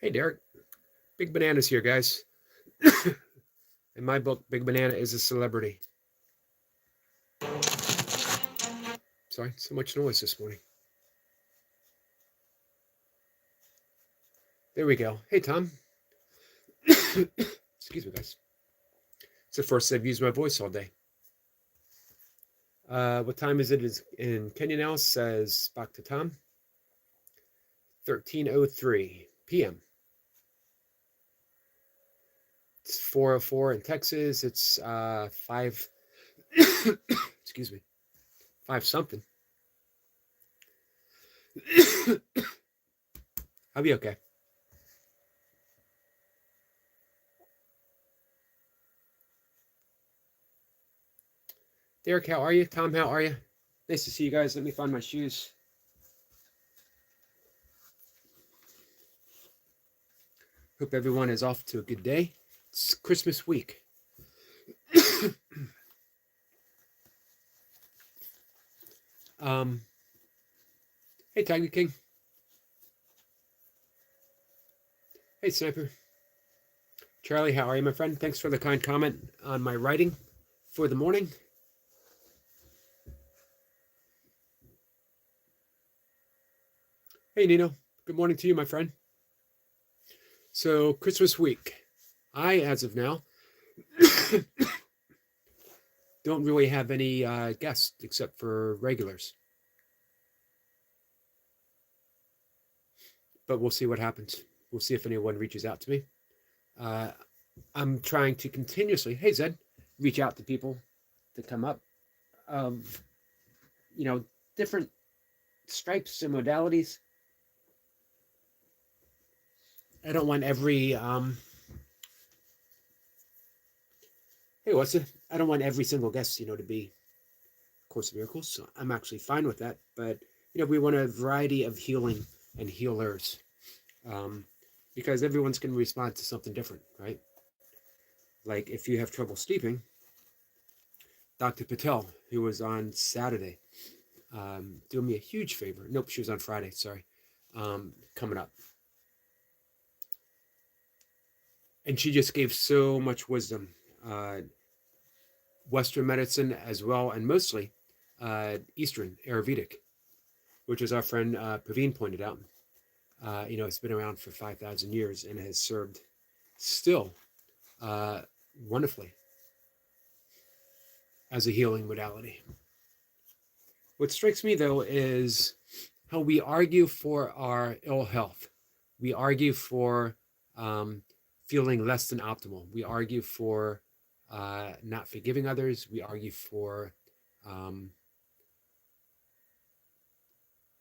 Hey, Derek. Big Banana's here, guys. In my book, Big Banana is a celebrity. Sorry, so much noise this morning. There we go. Hey, Tom. Excuse me, guys. It's the first I've used my voice all day. What time is it in Kenya now? Says back to Tom. 13:03 p.m. It's 4:04 in Texas. It's 5. Excuse me, 5 something. I'll be okay. Derek, how are you? Tom, how are you? Nice to see you guys. Let me find my shoes. Hope everyone is off to a good day. It's Christmas week. Hey, Tiger King. Hey, Sniper. Charlie, how are you, my friend? Thanks for the kind comment on my writing for the morning. Hey, Nino. Good morning to you, my friend. So, Christmas week. I, as of now, don't really have any guests except for regulars. But we'll see what happens. We'll see if anyone reaches out to me. I'm trying to continuously, hey, Zed, reach out to people to come up of, different stripes and modalities. I don't want every hey, what's it? I don't want every single guest, to be Course of Miracles. So I'm actually fine with that. But we want a variety of healing and healers, because everyone's going to respond to something different, right? Like if you have trouble sleeping, Dr. Patel, who was on Saturday, doing me a huge favor. Nope, she was on Friday. Sorry, coming up. And she just gave so much wisdom, Western medicine as well, and mostly Eastern, Ayurvedic, which as our friend Praveen pointed out, it's been around for 5,000 years and has served still wonderfully as a healing modality. What strikes me, though, is how we argue for our ill health. We argue for feeling less than optimal. We argue for not forgiving others. We argue for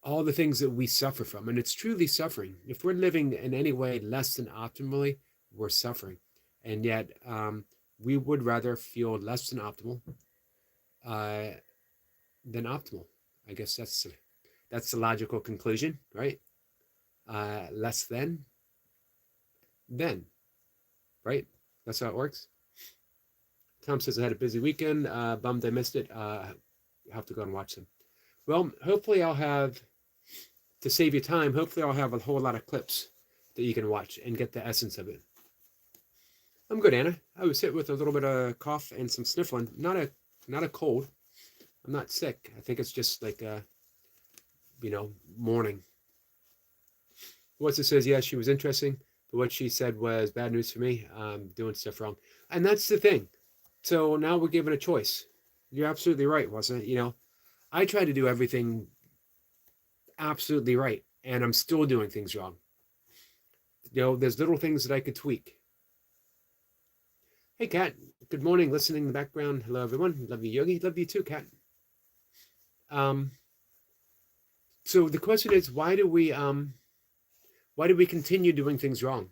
all the things that we suffer from. And it's truly suffering. If we're living in any way less than optimally, we're suffering. And yet we would rather feel less than optimal than optimal. I guess that's the logical conclusion, right? Less than, right? That's how it works. Tom says I had a busy weekend. Bummed I missed it. Have to go and watch them. Well, hopefully I'll have, to save you time, hopefully I'll have a whole lot of clips that you can watch and get the essence of it. I'm good, Anna. I was hit with a little bit of cough and some sniffling. Not a cold. I'm not sick. I think it's just like morning. What's it says? Yeah, she was interesting, but what she said was bad news for me. I'm doing stuff wrong. And that's the thing. So now we're given a choice. You're absolutely right, wasn't it? I try to do everything absolutely right, and I'm still doing things wrong. There's little things that I could tweak. Hey, Kat. Good morning. Listening in the background. Hello, everyone. Love you, Yogi. Love you too, Kat. So the question is, why do we continue doing things wrong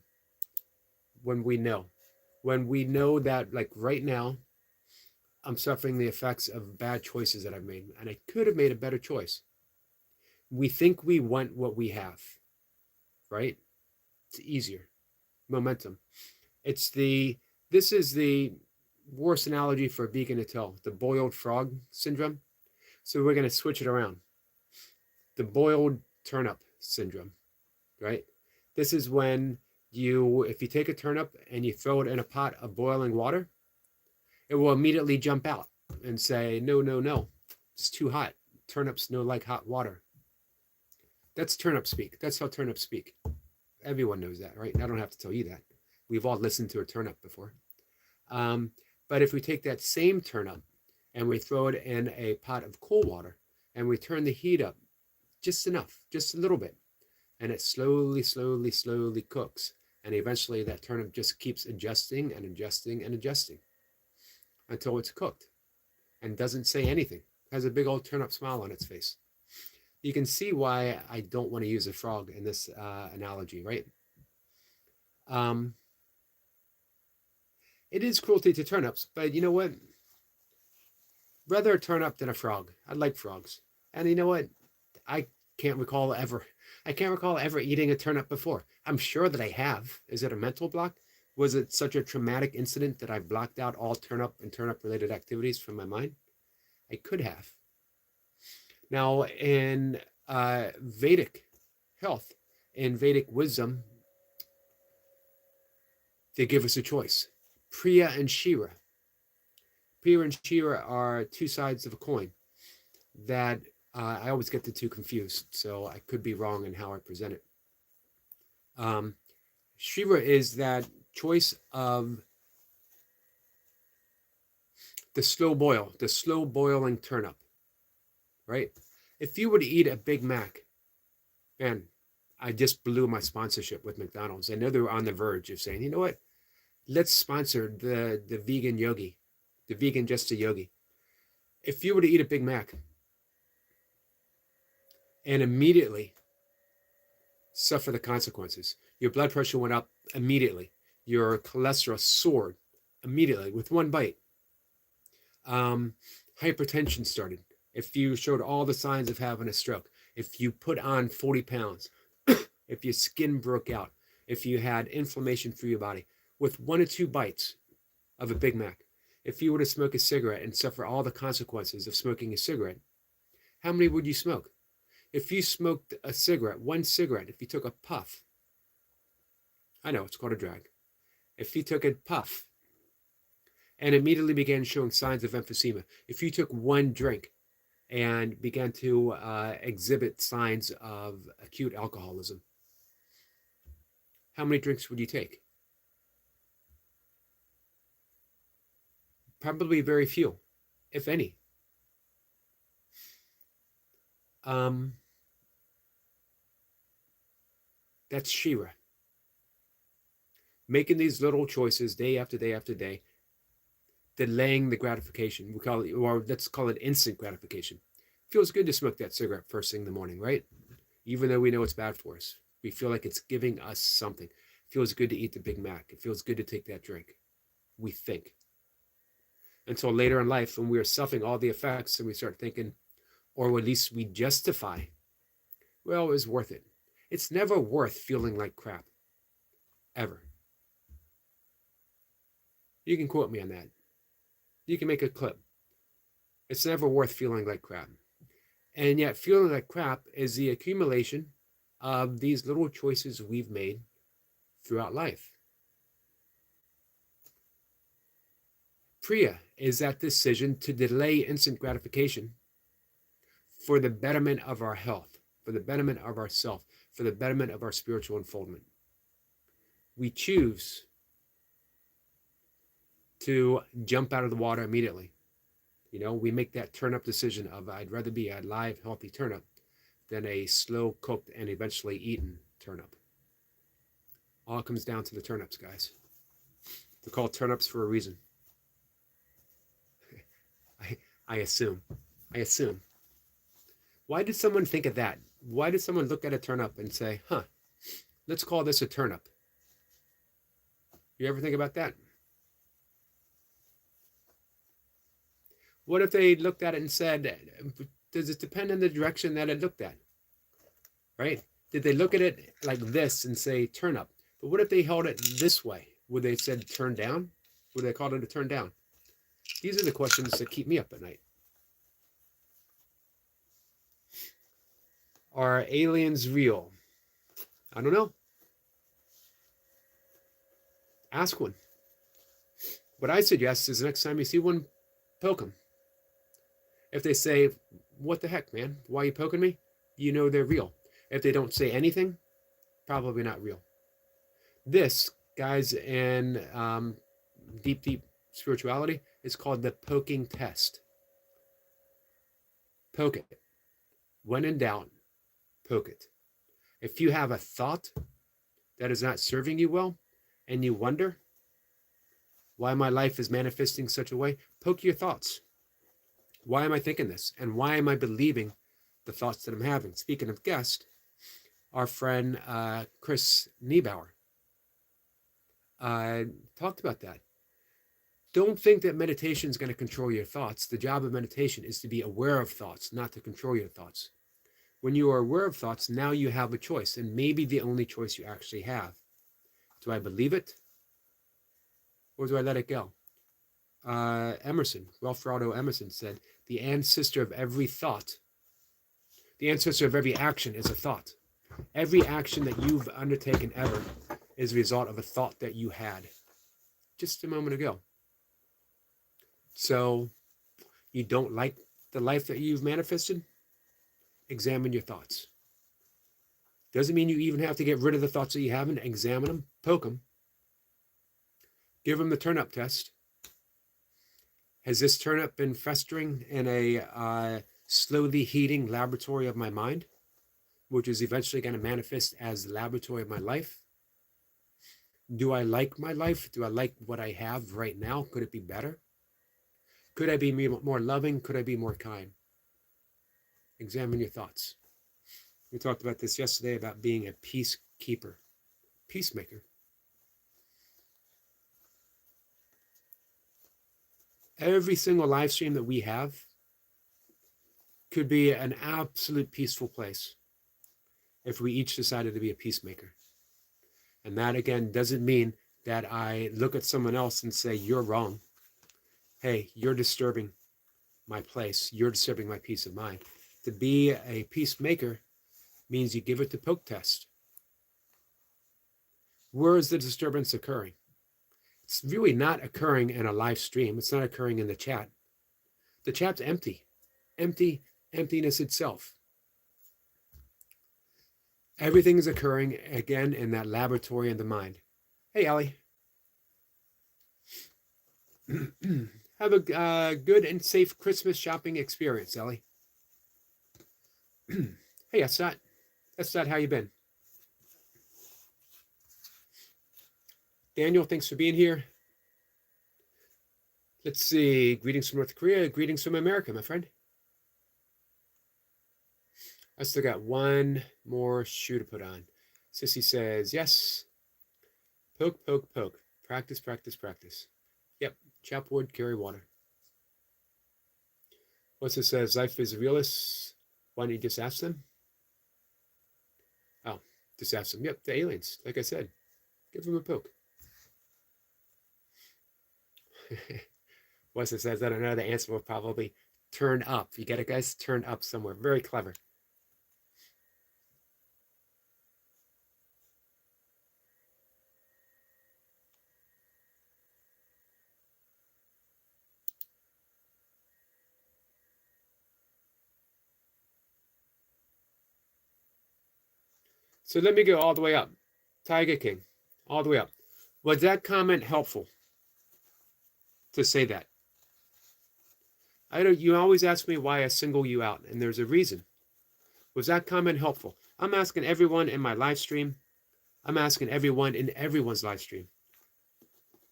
when we know that, like right now, I'm suffering the effects of bad choices that I've made, and I could have made a better choice. We think we want what we have, right? It's easier. Momentum. This is the worst analogy for a vegan to tell, the boiled frog syndrome. So we're going to switch it around. The boiled turnip syndrome, right? This is when If you take a turnip and you throw it in a pot of boiling water, it will immediately jump out and say, no, no, no, it's too hot. Turnips no like hot water. That's turnip speak. That's how turnips speak. Everyone knows that, right? I don't have to tell you that. We've all listened to a turnip before. Um, but if we take that same turnip and we throw it in a pot of cold water and we turn the heat up just enough, just a little bit, and it slowly, slowly, slowly cooks. And eventually that turnip just keeps adjusting and adjusting and adjusting until it's cooked and doesn't say anything. Has a big old turnip smile on its face. You can see why I don't want to use a frog in this analogy, right? Um, it is cruelty to turnips, but you know what? Rather a turnip than a frog. I like frogs. And you know what? I can't recall ever. I can't recall ever eating a turnip before. I'm sure that I have. Is it a mental block? Was it such a traumatic incident that I blocked out all turnip and turnip related activities from my mind? I could have. Now, in Vedic health, in Vedic wisdom, they give us a choice: Priya and Shira. Priya and Shira are two sides of a coin that I always get the two confused, so I could be wrong in how I present it. Shira is that choice of the slow boiling turnip, right? If you were to eat a Big Mac, man, I just blew my sponsorship with McDonald's. I know they're on the verge of saying, you know what? Let's sponsor the vegan Yogi, the vegan just a Yogi. If you were to eat a Big Mac and immediately suffer the consequences, your blood pressure went up immediately, your cholesterol soared immediately with one bite, hypertension started, if you showed all the signs of having a stroke, if you put on 40 pounds, if your skin broke out, if you had inflammation through your body, with 1 or 2 bites of a Big Mac, if you were to smoke a cigarette and suffer all the consequences of smoking a cigarette, how many would you smoke? If you smoked a cigarette, one cigarette, if you took a puff, I know it's called a drag. If you took a puff and immediately began showing signs of emphysema, if you took one drink and began to exhibit signs of acute alcoholism, how many drinks would you take? Probably very few, if any. That's Shira. Making these little choices day after day after day, delaying the gratification. We call it, or let's call it instant gratification. Feels good to smoke that cigarette first thing in the morning, right? Even though we know it's bad for us. We feel like it's giving us something. It feels good to eat the Big Mac. It feels good to take that drink. We think. Until later in life, when we are suffering all the effects and we start thinking, or at least we justify, well, it was worth it. It's never worth feeling like crap. Ever. You can quote me on that. You can make a clip. It's never worth feeling like crap. And yet, feeling like crap is the accumulation of these little choices we've made throughout life. Priya is that decision to delay instant gratification for the betterment of our health, for the betterment of ourself, for the betterment of our spiritual unfoldment. We choose to jump out of the water immediately. You know, we make that turnip decision of I'd rather be a live, healthy turnip than a slow cooked and eventually eaten turnip. All comes down to the turnips, guys. They're called turnips for a reason. I assume. Why did someone think of that? Why did someone look at a turnip and say, let's call this a turnip? You ever think about that? What if they looked at it and said, does it depend on the direction that it looked at? Right? Did they look at it like this and say turn up? But what if they held it this way? Would they said turn down? Would they call it a turn down? These are the questions that keep me up at night. Are aliens real? I don't know. Ask one. What I suggest is the next time you see one, poke them. If they say, "What the heck, man? Why are you poking me?" You know they're real. If they don't say anything, probably not real. This, guys, in deep spirituality, is called the poking test. Poke it. When in doubt, poke it. If you have a thought that is not serving you well and you wonder why my life is manifesting such a way, poke your thoughts. Why am I thinking this? And why am I believing the thoughts that I'm having? Speaking of guest, our friend Chris Niebauer talked about that. Don't think that meditation is going to control your thoughts. The job of meditation is to be aware of thoughts, not to control your thoughts. When you are aware of thoughts, now you have a choice, and maybe the only choice you actually have. Do I believe it, or do I let it go? Emerson, Ralph Waldo Emerson said, the ancestor of every thought, the ancestor of every action is a thought. Every action that you've undertaken ever is a result of a thought that you had just a moment ago. So you don't like the life that you've manifested? Examine your thoughts. Doesn't mean you even have to get rid of the thoughts that you haven't. Examine them, poke them, give them the turn-up test. Has this turnip been festering in a slowly heating laboratory of my mind, which is eventually going to manifest as the laboratory of my life? Do I like my life? Do I like what I have right now? Could it be better? Could I be more loving? Could I be more kind? Examine your thoughts. We talked about this yesterday about being a peacekeeper, peacemaker. Every single live stream that we have could be an absolute peaceful place if we each decided to be a peacemaker. And that, again, doesn't mean that I look at someone else and say, you're wrong. Hey, you're disturbing my place. You're disturbing my peace of mind. To be a peacemaker means you give it the poke test. Where is the disturbance occurring? It's really not occurring in a live stream. It's not occurring in the chat. The chat's empty. Emptiness itself. Everything is occurring, again, in that laboratory in the mind. Hey, Ellie. Have a good and safe Christmas shopping experience, Ellie. Hey, Estat. Estat, how you been? Daniel, thanks for being here. Let's see. Greetings from North Korea. Greetings from America, my friend. I still got one more shoe to put on. Sissy says, yes. Poke, poke, poke. Practice, practice, practice. Yep. Chop wood, carry water. What's it says? Life is a realist. Why don't you just ask them? Oh, just ask them. Yep, the aliens. Like I said, give them a poke. What's it says? I don't know. The answer will probably turn up. You get it, guys? Turn up somewhere. Very clever. So let me go all the way up. Tiger King, all the way up. Was that comment helpful to say that? You always ask me why I single you out, and there's a reason. Was that comment helpful? I'm asking everyone in my live stream. I'm asking everyone in everyone's live stream.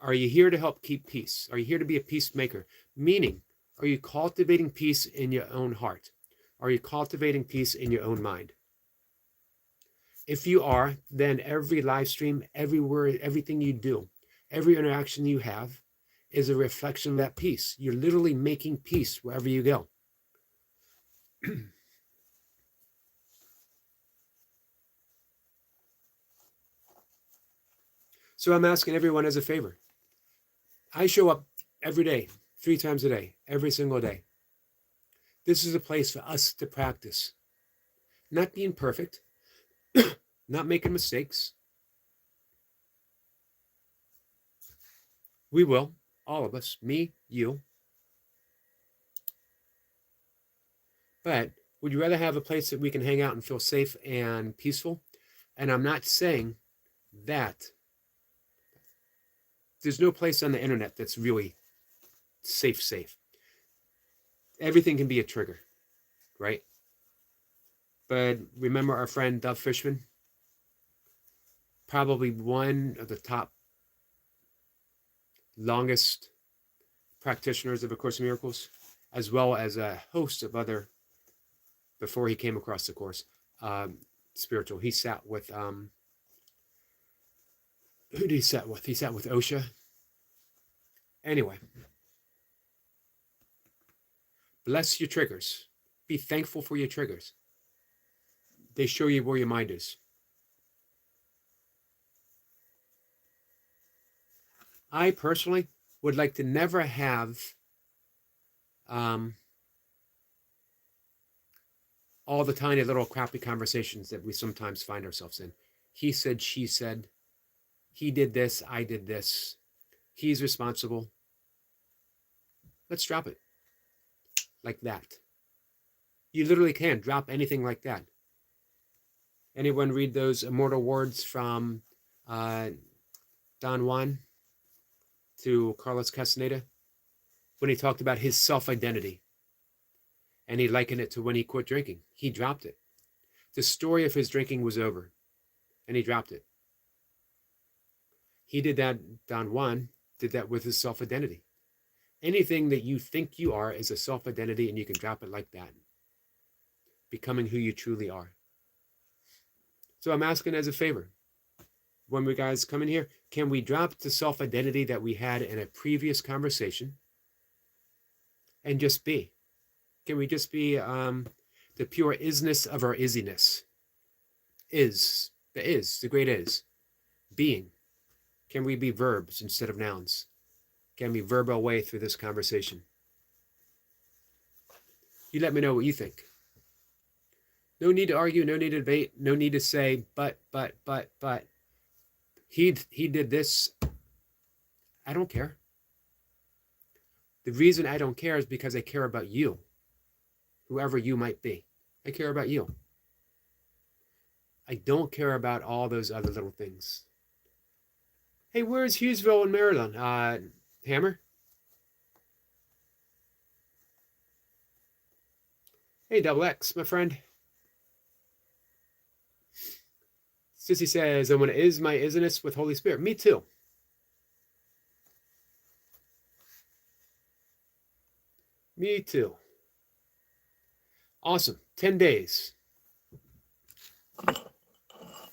Are you here to help keep peace? Are you here to be a peacemaker? Meaning, are you cultivating peace in your own heart? Are you cultivating peace in your own mind? If you are, then every live stream, every word, everything you do, every interaction you have is a reflection of that peace. You're literally making peace wherever you go. So I'm asking everyone as a favor. I show up every day, 3 times a day, every single day. This is a place for us to practice. Not being perfect, not making mistakes, We will, all of us, me, you. But would you rather have a place that we can hang out and feel safe and peaceful? And I'm not saying that there's no place on the internet that's really safe. Everything can be a trigger, right? But remember our friend Dove Fishman? Probably one of the top longest practitioners of A Course in Miracles, as well as a host of other, before he came across the Course, spiritual. He sat with, who did he sat with? He sat with Osha. Anyway, bless your triggers. Be thankful for your triggers. They show you where your mind is. I personally would like to never have all the tiny little crappy conversations that we sometimes find ourselves in. He said, she said, he did this, I did this, he's responsible. Let's drop it like that. You literally can drop anything like that. Anyone read those immortal words from Don Juan to Carlos Castaneda when he talked about his self-identity? And he likened it to when he quit drinking. He dropped it. The story of his drinking was over, and he dropped it. He did that, Don Juan did that with his self-identity. Anything that you think you are is a self-identity, and you can drop it like that. Becoming who you truly are. So I'm asking as a favor, when we guys come in here, can we drop the self-identity that we had in a previous conversation and just be? Can we just be the pure isness of our isiness? The great is, being. Can we be verbs instead of nouns? Can we verb our way through this conversation? You let me know what you think. No need to argue, no need to debate, no need to say, but. He did this. I don't care. The reason I don't care is because I care about you. Whoever you might be. I care about you. I don't care about all those other little things. Hey, where's Hughesville in Maryland? Hammer? Hey, Double X, my friend. Sissy says, and when it is my isness with Holy Spirit. Me too. Me too. Awesome. 10 days.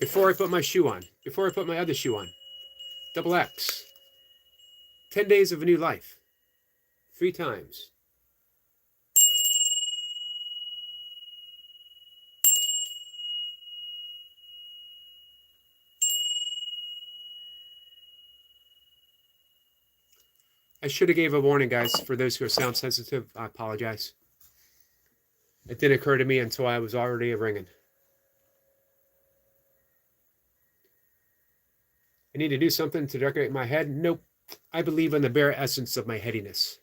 Before I put my shoe on. Before I put my other shoe on. Double X. 10 days of a new life. 3 times. I should have gave a warning, guys. For those who are sound sensitive, I apologize. It didn't occur to me until I was already ringing. I need to do something to decorate my head. Nope. I believe in the bare essence of my headiness.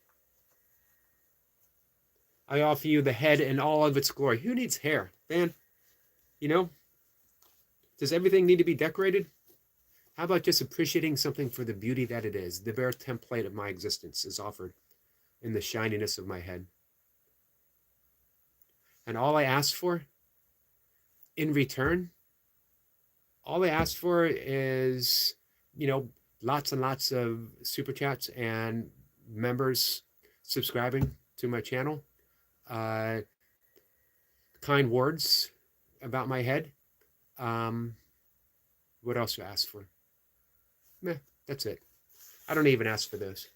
I offer you the head in all of its glory. Who needs hair, man? You know? Does everything need to be decorated? How about just appreciating something for the beauty that it is? The bare template of my existence is offered in the shininess of my head. And all I ask for in return, all I ask for is, lots and lots of super chats and members subscribing to my channel. Kind words about my head. What else do I ask for? Meh, that's it. I don't even ask for those.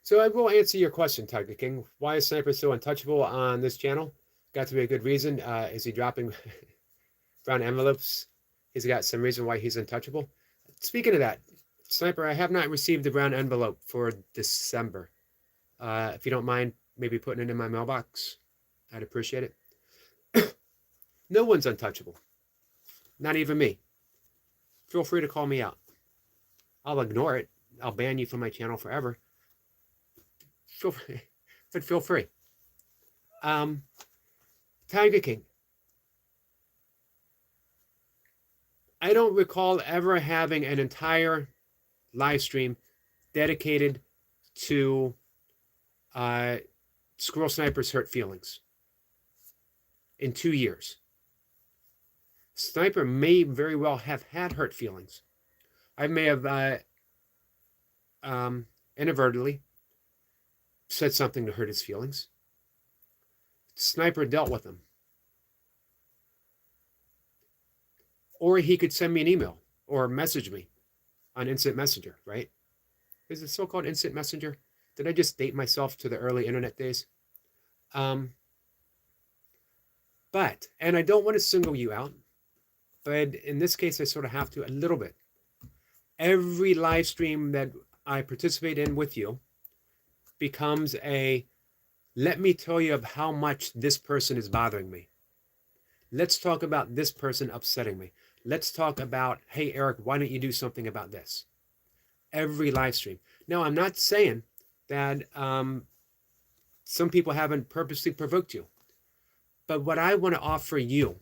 So I will answer your question, Tiger King. Why is Sniper so untouchable on this channel? Got to be a good reason. Is he dropping brown envelopes? He's got some reason why he's untouchable. Speaking of that, Sniper, I have not received the brown envelope for December. If you don't mind maybe putting it in my mailbox, I'd appreciate it. No one's untouchable. Not even me. Feel free to call me out. I'll ignore it. I'll ban you from my channel forever. Feel free. But feel free. Tiger King. I don't recall ever having an entire live stream dedicated to Squirrel Sniper's hurt feelings in 2 years. Sniper may very well have had hurt feelings. I may have inadvertently said something to hurt his feelings. Sniper dealt with them. Or he could send me an email or message me on Instant Messenger, right? Is it so-called Instant Messenger? Did I just date myself to the early internet days? And I don't want to single you out, but in this case, I sort of have to a little bit. Every live stream that I participate in with you becomes a, let me tell you of how much this person is bothering me. Let's talk about this person upsetting me. Let's talk about, hey, Eric, why don't you do something about this? Every live stream. Now, I'm not saying that some people haven't purposely provoked you. But what I want to offer you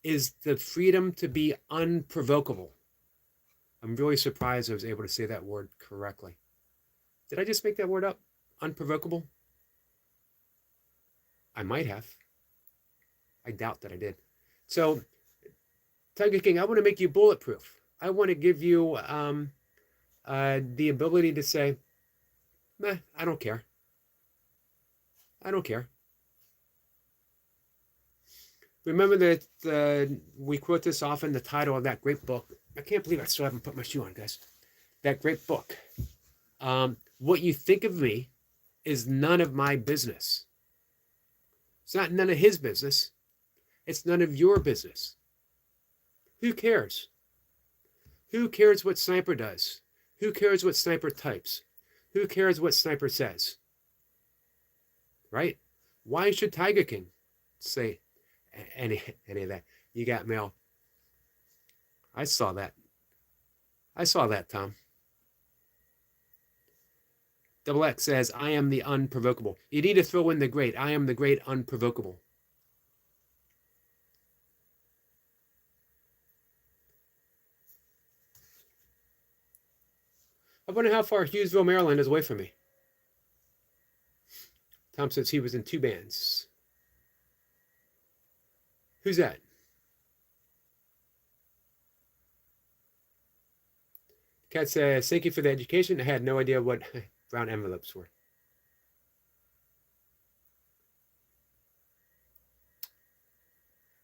is the freedom to be unprovocable. I'm really surprised I was able to say that word correctly. Did I just make that word up? Unprovocable? I might have. I doubt that I did. So, Tiger King, I want to make you bulletproof. I want to give you the ability to say, meh, I don't care. I don't care. Remember that we quote this often, the title of that great book. I can't believe I still haven't put my shoe on, guys. That great book. What you think of me is none of my business. It's not none of his business. It's none of your business. Who cares? Who cares what Sniper does? Who cares what Sniper types? Who cares what Sniper says? Right? Why should Tiger King say any of that? You got mail. I saw that. I saw that, Tom. Double X says, I am the unprovocable. You need to throw in the great. I am the great unprovocable. I wonder how far Hughesville, Maryland is away from me. Tom says he was in 2 bands. Who's that? Kat says, thank you for the education. I had no idea what brown envelopes were.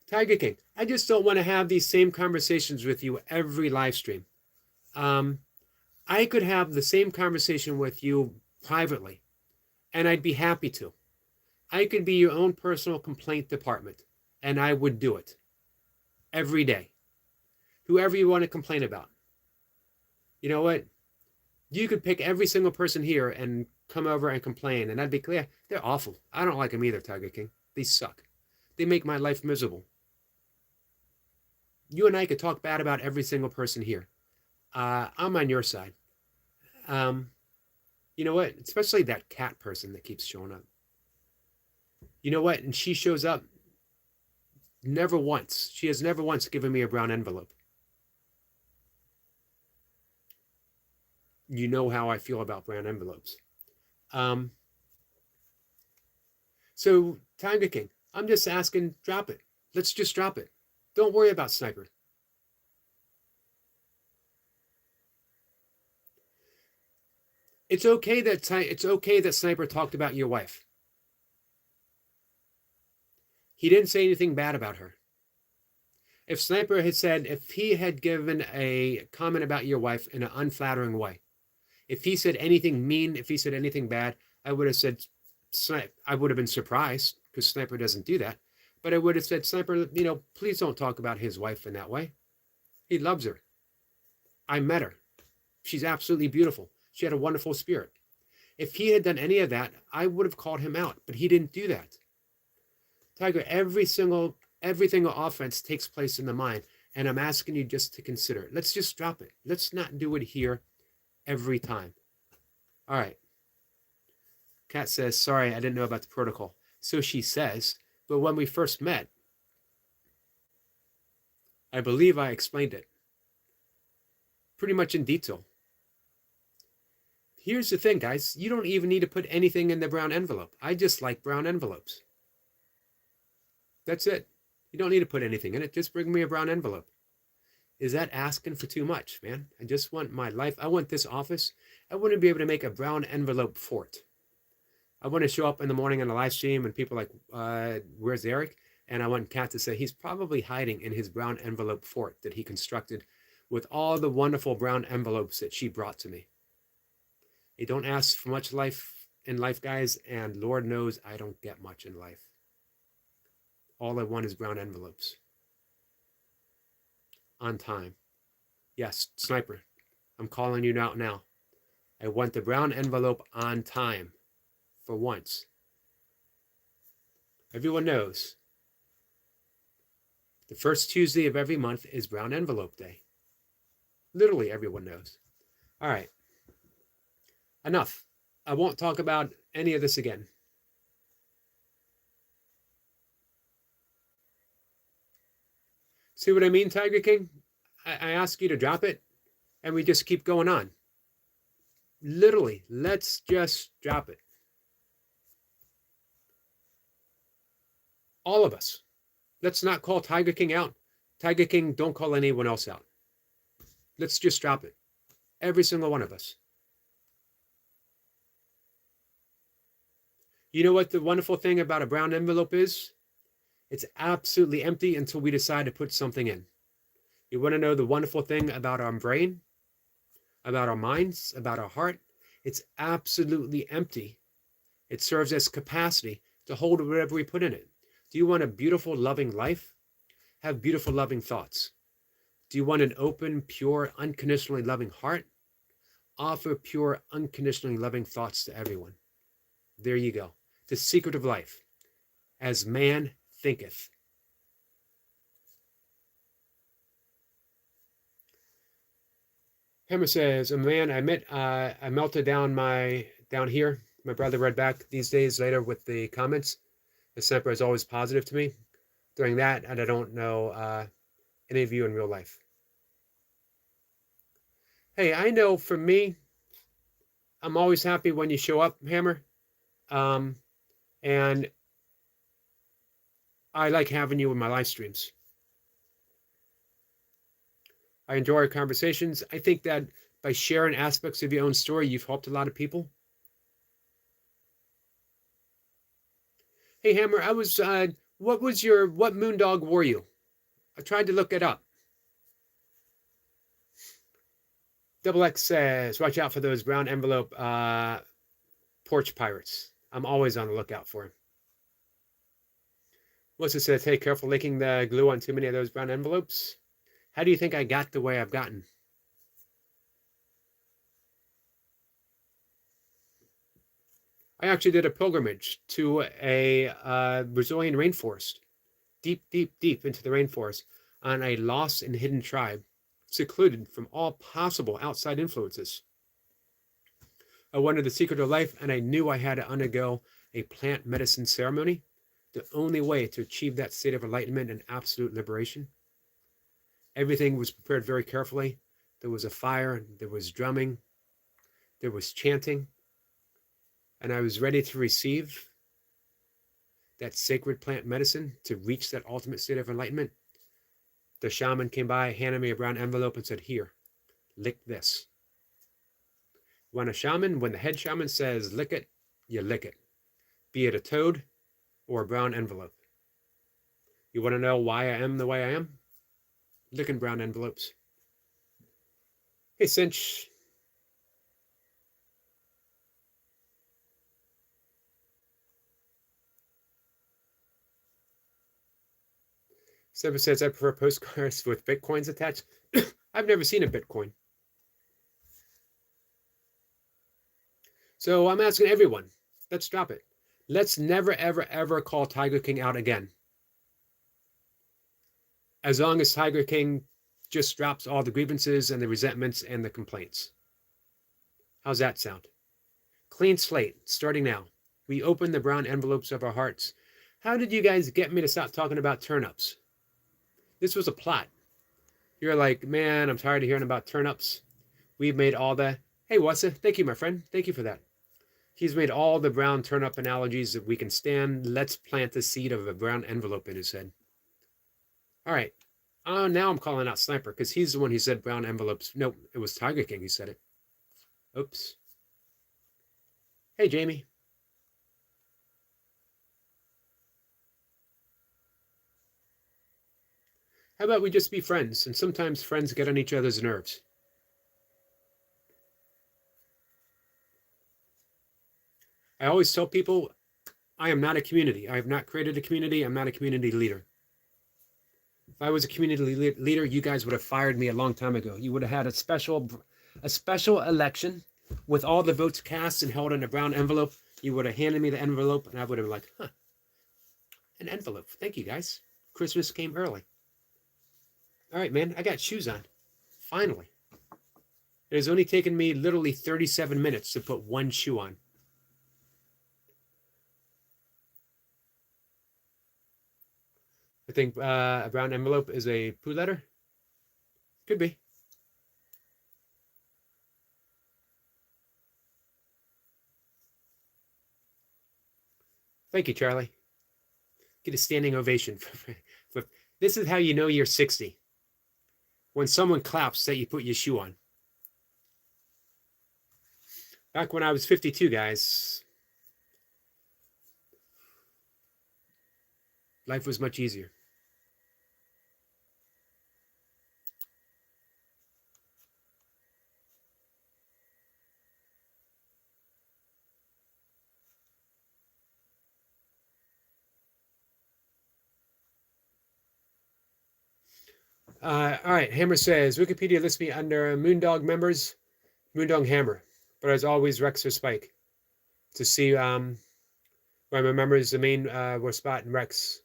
Tiger King, I just don't want to have these same conversations with you every live stream. I could have the same conversation with you privately, and I'd be happy to. I could be your own personal complaint department, and I would do it every day. Whoever you want to complain about. You know what? You could pick every single person here and come over and complain, and I'd be clear. They're awful. I don't like them either, Tiger King. They suck. They make my life miserable. You and I could talk bad about every single person here. I'm on your side. You know what? Especially that cat person that keeps showing up. You know what? And she shows up never once. She has never once given me a brown envelope. You know how I feel about brown envelopes. So, Tiger King, I'm just asking, drop it. Let's just drop it. Don't worry about Sniper. It's okay that Sniper talked about your wife. He didn't say anything bad about her. If Sniper had said, if he had given a comment about your wife in an unflattering way, if he said anything mean, if he said anything bad, I would have said, I would have been surprised because Sniper doesn't do that. But I would have said, Sniper, please don't talk about his wife in that way. He loves her. I met her. She's absolutely beautiful. She had a wonderful spirit. If he had done any of that, I would have called him out, but he didn't do that. Tiger, every single Everything offense takes place in the mind. And I'm asking you just to consider it. Let's just drop it. Let's not do it here every time. All right. Kat says, sorry, I didn't know about the protocol. So she says, but when we first met, I believe I explained it pretty much in detail. Here's the thing, guys. You don't even need to put anything in the brown envelope. I just like brown envelopes. That's it. You don't need to put anything in it. Just bring me a brown envelope. Is that asking for too much, man? I just want my life. I want this office. I want to be able to make a brown envelope fort. I want to show up in the morning on a live stream and people are like, where's Eric? And I want Kat to say he's probably hiding in his brown envelope fort that he constructed with all the wonderful brown envelopes that she brought to me. You don't ask for much in life, guys, and Lord knows I don't get much in life. All I want is brown envelopes. On time. Yes, Sniper, I'm calling you out now. I want the brown envelope on time. For once. Everyone knows. The first Tuesday of every month is brown envelope day. Literally everyone knows. All right. Enough. I won't talk about any of this again. See what I mean, Tiger King? I ask you to drop it, and we just keep going on. Literally, let's just drop it. All of us. Let's not call Tiger King out. Tiger King, don't call anyone else out. Let's just drop it. Every single one of us. You know what the wonderful thing about a brown envelope is? It's absolutely empty until we decide to put something in. You want to know the wonderful thing about our brain, about our minds, about our heart? It's absolutely empty. It serves as capacity to hold whatever we put in it. Do you want a beautiful, loving life? Have beautiful, loving thoughts. Do you want an open, pure, unconditionally loving heart? Offer pure, unconditionally loving thoughts to everyone. There you go. The secret of life. As man thinketh. Hammer says, oh man, I admit I melted down here. My brother read back these days later with the comments. The Semper is always positive to me during that, and I don't know any of you in real life. Hey, I know for me, I'm always happy when you show up, Hammer. And I like having you in my live streams. I enjoy our conversations. I think that by sharing aspects of your own story, you've helped a lot of people. Hey, Hammer, I was, what moondog were you? I tried to look it up. Double X says, watch out for those brown envelope porch pirates. I'm always on the lookout for them. Melissa says, hey, careful licking the glue on too many of those brown envelopes. How do you think I got the way I've gotten? I actually did a pilgrimage to a Brazilian rainforest, deep, deep, deep into the rainforest, on a lost and hidden tribe, secluded from all possible outside influences. I wanted the secret of life, and I knew I had to undergo a plant medicine ceremony, the only way to achieve that state of enlightenment and absolute liberation. Everything was prepared very carefully. There was a fire, there was drumming, there was chanting, and I was ready to receive that sacred plant medicine to reach that ultimate state of enlightenment. The shaman came by, handed me a brown envelope and said, here, lick this. When the head shaman says lick it, you lick it. Be it a toad or a brown envelope. You want to know why I am the way I am? Licking brown envelopes. Hey, Cinch. Seven says, I prefer postcards with Bitcoins attached. I've never seen a Bitcoin. So I'm asking everyone, let's drop it. Let's never, ever, ever call Tiger King out again. As long as Tiger King just drops all the grievances and the resentments and the complaints. How's that sound? Clean slate, starting now. We open the brown envelopes of our hearts. How did you guys get me to stop talking about turnips? This was a plot. You're like, man, I'm tired of hearing about turnips. We've made all the... Hey, Wassa, thank you, my friend. Thank you for that. He's made all the brown turnip analogies that we can stand. Let's plant the seed of a brown envelope in his head. All right. Now I'm calling out Sniper because he's the one who said brown envelopes. Nope, it was Tiger King who said it. Oops. Hey, Jamie. How about we just be friends? And sometimes friends get on each other's nerves. I always tell people, I am not a community. I have not created a community. I'm not a community leader. If I was a community leader, you guys would have fired me a long time ago. You would have had a special election with all the votes cast and held in a brown envelope. You would have handed me the envelope, and I would have been like, huh, an envelope. Thank you, guys. Christmas came early. All right, man, I got shoes on. Finally. It has only taken me literally 37 minutes to put one shoe on. I think a brown envelope is a poo letter. Could be. Thank you, Charlie. Get a standing ovation. This is how you know you're 60. When someone claps that you put your shoe on. Back when I was 52, guys, life was much easier. All right, Hammer says, Wikipedia lists me under Moondog members, Moondog Hammer, but as always, Rex or Spike. To see where my members, the main were Spot and Rex.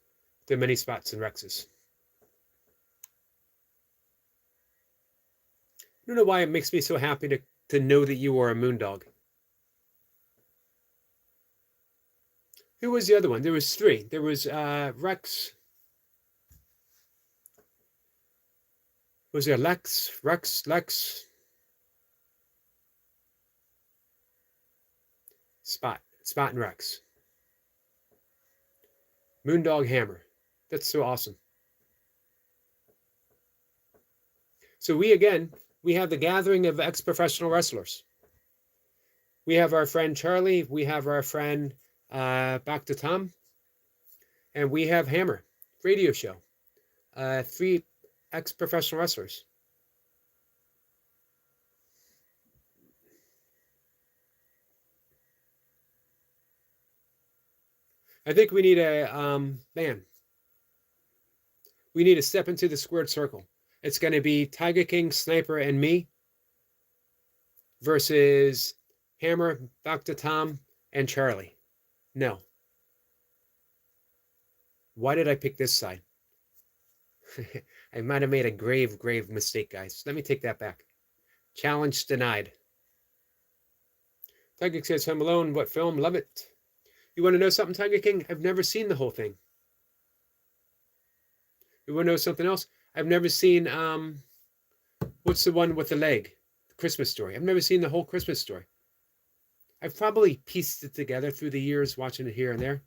There are many Spots and Rexes. I don't know why it makes me so happy to know that you are a Moondog. Who was the other one? There was three. There was Rex. Was there Lex, Lex? Spot and Rex. Moondog Hammer. That's so awesome. So we have the gathering of ex-professional wrestlers. We have our friend Charlie. We have our friend Back to Tom. And we have Hammer, radio show. 3 ex-professional wrestlers. I think we need we need to step into the squared circle. It's going to be Tiger King, Sniper, and me versus Hammer, Dr. Tom, and Charlie. No. Why did I pick this side? I might have made a grave mistake, guys. Let me take that back. Challenge denied. Tiger King says, I'm alone. What film? Love it. You want to know something, Tiger King? I've never seen the whole thing. You want to know something else? I've never seen, what's the one with the leg? The Christmas Story. I've never seen the whole Christmas Story. I've probably pieced it together through the years, watching it here and there.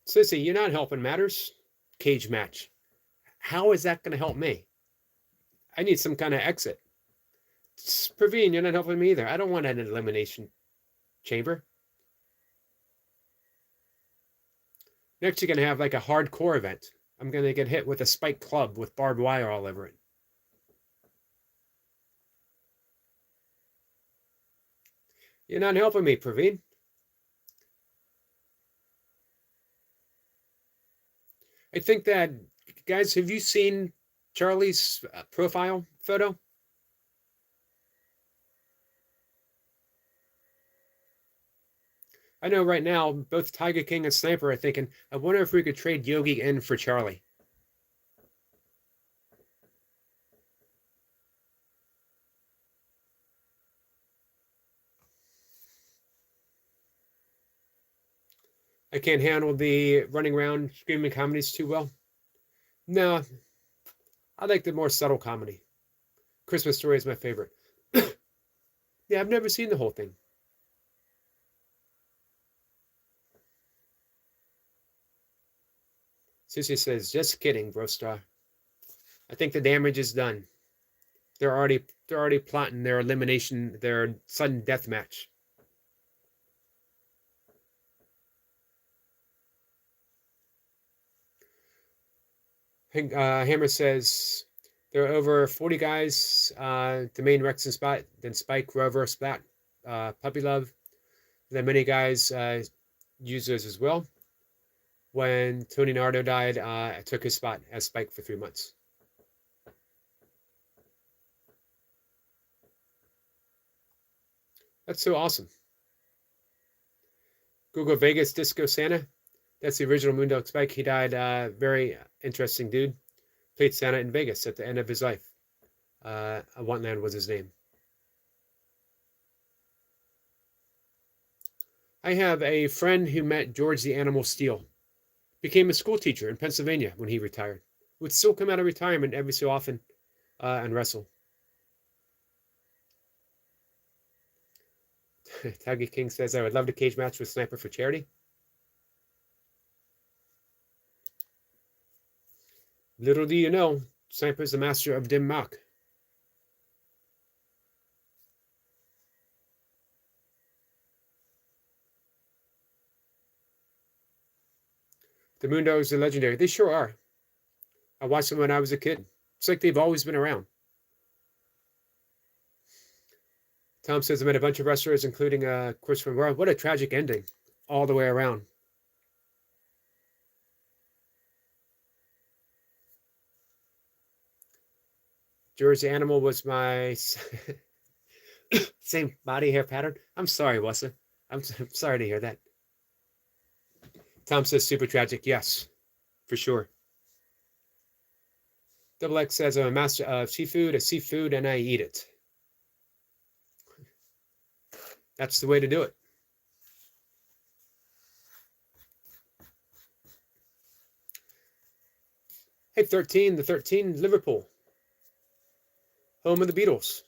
Sissy, you're not helping matters. Cage match. How is that going to help me? I need some kind of exit. Praveen, you're not helping me either. I don't want an elimination chamber. Next, you're going to have like a hardcore event. I'm going to get hit with a spike club with barbed wire all over it. You're not helping me, Praveen. I think that, guys, have you seen Charlie's profile photo? I know right now both Tiger King and Sniper are thinking, I wonder if we could trade Yogi in for Charlie. I can't handle the running around screaming comedies too well. No, I like the more subtle comedy. Christmas Story is my favorite. Yeah, I've never seen the whole thing. Sissy says, just kidding, bro star. I think the damage is done. They're already plotting their elimination, their sudden death match. Hammer says there are over 40 guys. The main Rex and Spot, then Spike, Rover, Splat, Puppy Love. Then many guys use those as well. When Tony Nardo died, I took his spot as Spike for 3 months. That's so awesome. Google Vegas Disco Santa. That's the original Moondog Spike. He died. Very interesting dude. Played Santa in Vegas at the end of his life. Wantland was his name. I have a friend who met George the Animal Steele. Became a school teacher in Pennsylvania when he retired. Would still come out of retirement every so often and wrestle. Tiger King says, I would love to cage match with Sniper for charity. Little do you know, Sniper is the master of dim mak. The Moondogs are legendary. They sure are. I watched them when I was a kid. It's like they've always been around. Tom says I met a bunch of wrestlers, including Christopher World. What a tragic ending, all the way around. George the Animal was my same body hair pattern. I'm sorry, Wessa. I'm sorry to hear that. Tom says super tragic. Yes, for sure. Double X says I'm a master of seafood, and I eat it. That's the way to do it. Hey, 13, the 13, Liverpool. Home of the Beatles.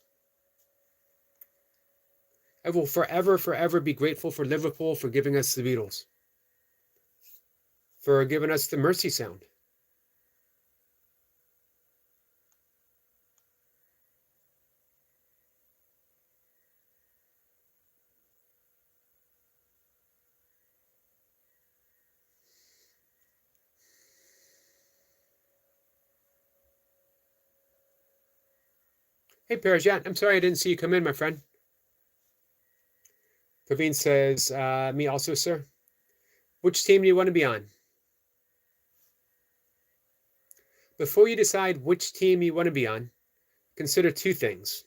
I will forever, forever be grateful for Liverpool for giving us the Beatles. For giving us the Mercy sound. Hey, Parajat, I'm sorry I didn't see you come in, my friend. Praveen says, me also, sir. Which team do you want to be on? Before you decide which team you want to be on, consider two things.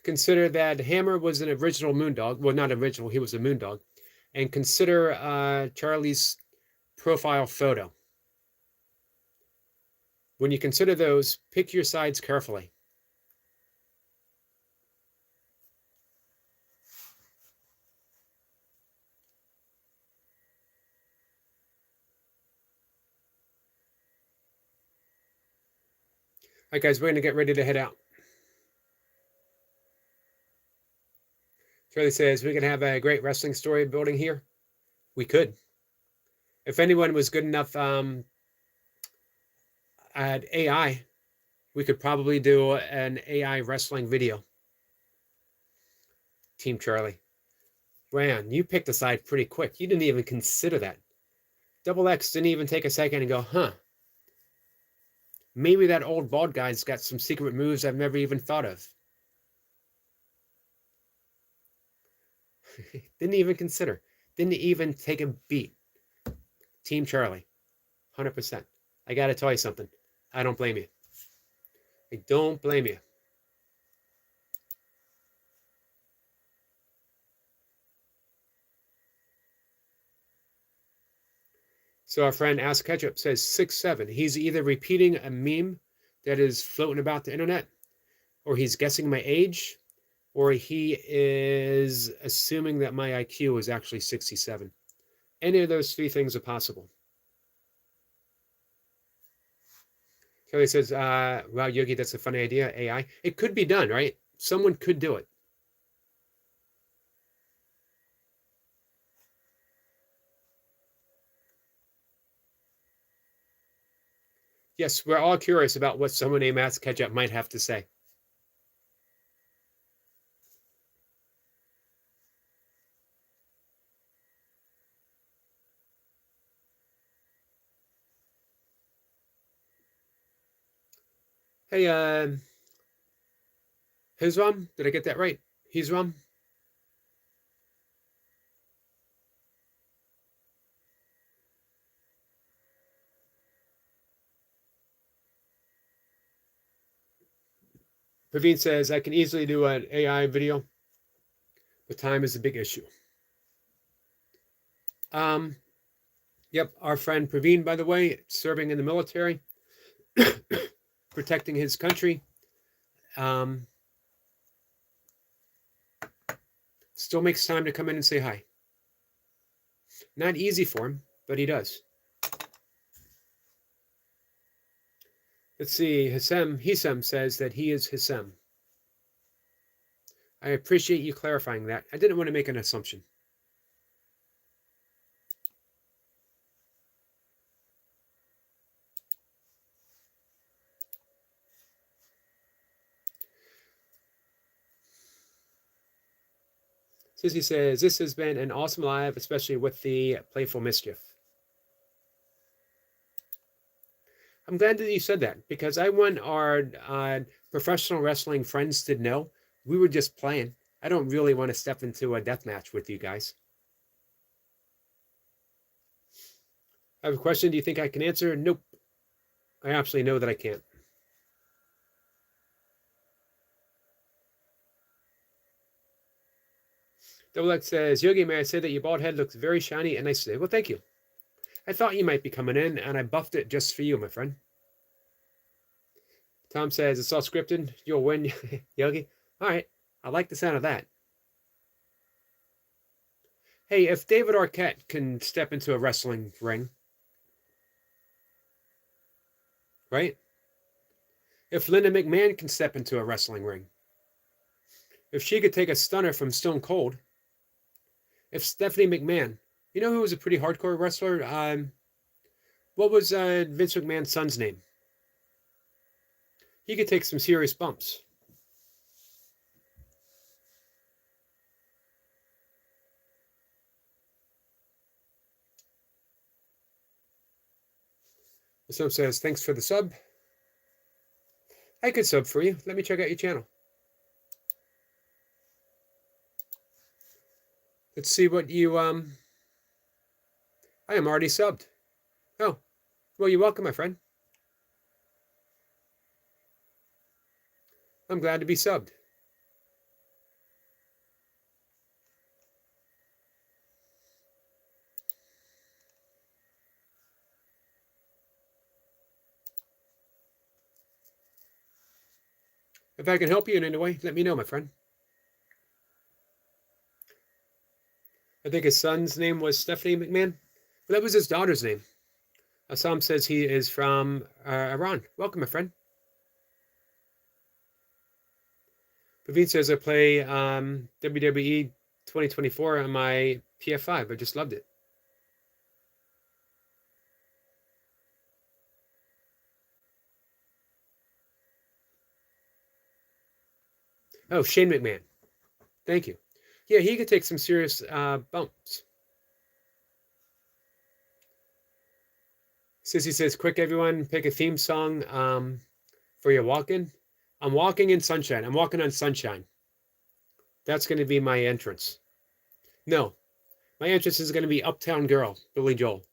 Consider that Hammer was an original Moondog. Well, not original, he was a Moondog. And consider Charlie's profile photo. When you consider those, pick your sides carefully. All right, guys, we're going to get ready to head out. Charlie says, we can have a great wrestling story building here. We could. If anyone was good enough at AI, we could probably do an AI wrestling video. Team Charlie. Man, you picked a side pretty quick. You didn't even consider that. Double X didn't even take a second and go, huh. Maybe that old bald guy's got some secret moves I've never even thought of. Didn't even consider. Didn't even take a beat. Team Charlie. 100%. I got to tell you something. I don't blame you. I don't blame you. So our friend Ask Ketchup says 6'7". He's either repeating a meme that is floating about the internet, or he's guessing my age, or he is assuming that my IQ is actually 67. Any of those three things are possible. Kelly says, wow, Yogi, that's a funny idea, AI. It could be done, right? Someone could do it. Yes, we're all curious about what someone named Ask Ketchup might have to say. Hey, Hizram, did I get that right? Hizram? Praveen says, I can easily do an AI video, but time is a big issue. Yep, our friend Praveen, by the way, serving in the military, protecting his country. Still makes time to come in and say hi. Not easy for him, but he does. Let's see, Hisam says that he is Hisam. I appreciate you clarifying that. I didn't want to make an assumption. Sissy says, this has been an awesome live, especially with the playful mischief. I'm glad that you said that, because I want our professional wrestling friends to know we were just playing. I don't really want to step into a death match with you guys. I have a question. Do you think I can answer? Nope. I absolutely know that I can't. Double X says, Yogi, may I say that your bald head looks very shiny and nice today? Well, thank you. I thought you might be coming in, and I buffed it just for you, my friend. Tom says, it's all scripted. You'll win, Yogi. All right. I like the sound of that. Hey, if David Arquette can step into a wrestling ring, right? If Linda McMahon can step into a wrestling ring, if she could take a stunner from Stone Cold, if Stephanie McMahon, you know who was a pretty hardcore wrestler? What was Vince McMahon's son's name? He could take some serious bumps. The sub says, thanks for the sub. I could sub for you. Let me check out your channel. Let's see what you, I am already subbed. Oh, well, you're welcome, my friend. I'm glad to be subbed. If I can help you in any way, let me know, my friend. I think his son's name was Stephanie McMahon. But that was his daughter's name. Assam says he is from Iran. Welcome, my friend. Praveen says I play WWE 2024 on my PS5. I just loved it. Oh, Shane McMahon. Thank you. Yeah, he could take some serious bumps. Sissy says, quick, everyone, pick a theme song for your walk-in. I'm walking in sunshine. I'm walking on sunshine. That's going to be my entrance. No, my entrance is going to be Uptown Girl, Billy Joel.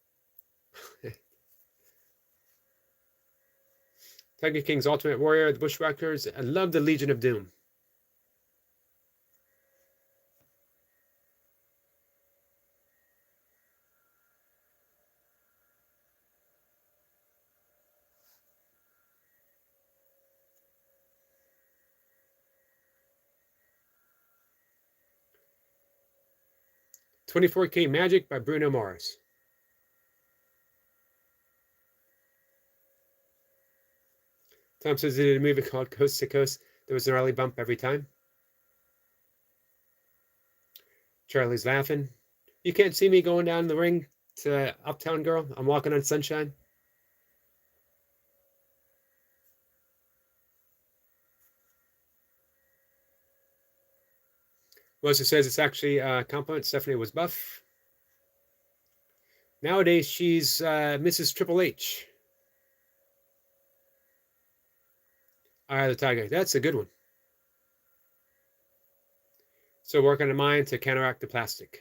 Tiger King's Ultimate Warrior, the Bushwhackers. I love the Legion of Doom. 24K Magic by Bruno Mars. Tom says he did a movie called Coast to Coast. There was an early bump every time. Charlie's laughing. You can't see me going down the ring to Uptown Girl. I'm walking on sunshine. Melissa says it's actually a compliment. Stephanie was buff. Nowadays, she's Mrs. Triple H. Eye of the Tiger. That's a good one. So work on the mind to counteract the plastic.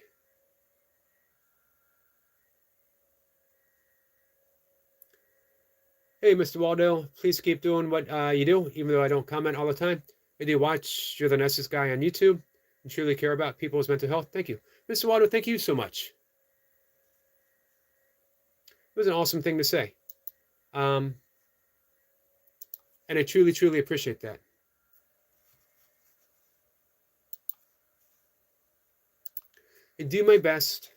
Hey, Mr. Waldo, please keep doing what you do, even though I don't comment all the time. I do watch You're the Nicest Guy on YouTube and truly care about people's mental health. Thank you. Mr. Waldo, thank you so much. It was an awesome thing to say. And I truly, truly appreciate that. I do my best.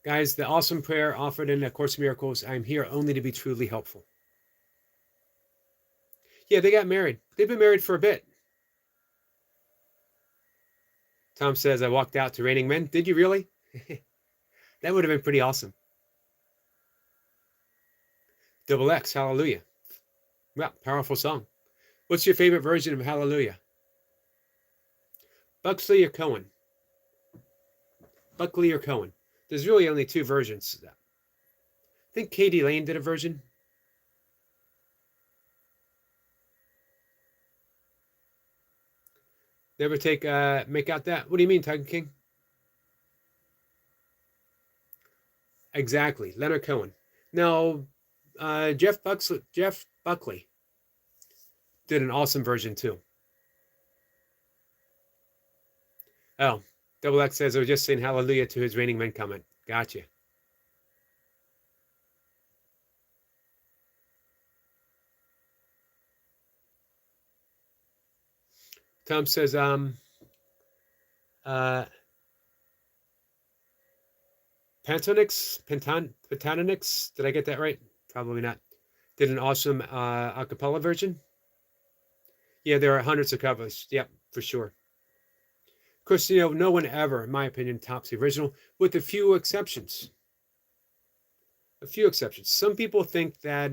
Guys, the awesome prayer offered in A Course in Miracles, I'm here only to be truly helpful. Yeah, they got married. They've been married for a bit. Tom says, I walked out to Raining Men. Did you really? That would have been pretty awesome. Double X, Hallelujah. Well, powerful song. What's your favorite version of Hallelujah? Buxley or Cohen? Buckley or Cohen? There's really only two versions. I think Katie Lane did a version. Never make out that. What do you mean, Tiger King? Exactly, Leonard Cohen. Now, Jeff Buckley did an awesome version too. Oh, Double X says I was just saying hallelujah to his Raining Men comment. Gotcha. Tom says, Pentatonics, did I get that right? Probably not. Did an awesome a cappella version. Yeah, there are hundreds of covers. Yep, for sure. Of course, no one ever, in my opinion, tops the original, with a few exceptions. A few exceptions. Some people think that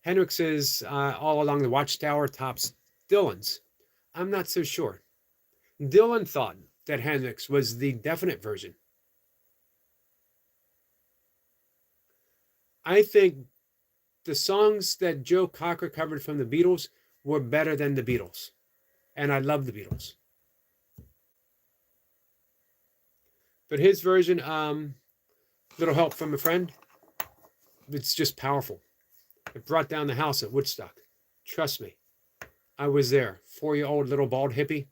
Hendrix's All Along the Watchtower tops Dylan's. I'm not so sure. Dylan thought that Hendrix was the definite version. I think the songs that Joe Cocker covered from the Beatles were better than the Beatles. And I love the Beatles. But his version, Little Help from a Friend, it's just powerful. It brought down the house at Woodstock. Trust me. I was there. 4-year-old little bald hippie.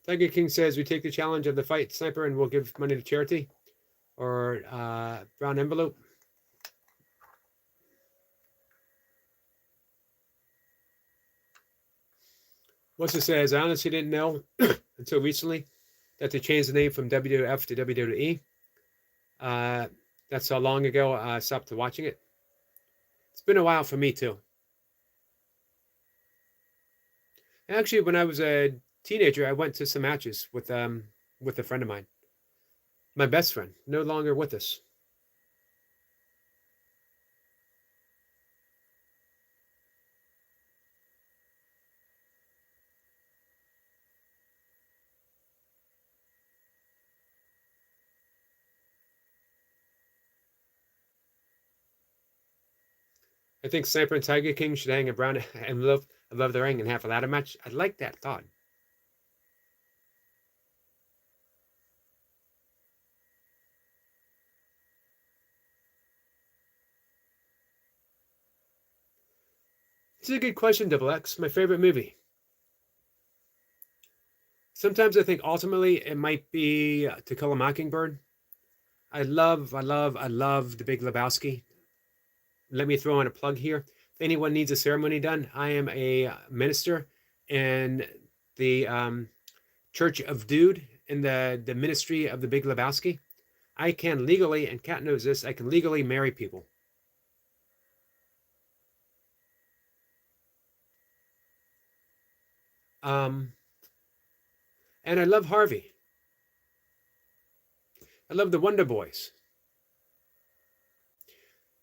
Tiger King says we take the challenge of the fight sniper and we'll give money to charity. Or brown envelope. What's it says? I honestly didn't know until recently that they changed the name from WWF to WWE. That's how long ago I stopped watching it. It's been a while for me too. Actually, when I was a teenager, I went to some matches with a friend of mine. My best friend, no longer with us. I think Sniper and Tiger King should hang a brown envelope above the ring and have a ladder match. I like that thought. It's a good question, Double X. My favorite movie. Sometimes I think ultimately it might be To Kill a Mockingbird. I love The Big Lebowski. Let me throw in a plug here. If anyone needs a ceremony done, I am a minister in the Church of Dude in the ministry of the Big Lebowski. I can legally, and Kat knows this, I can legally marry people. And I love Harvey. I love the Wonder Boys.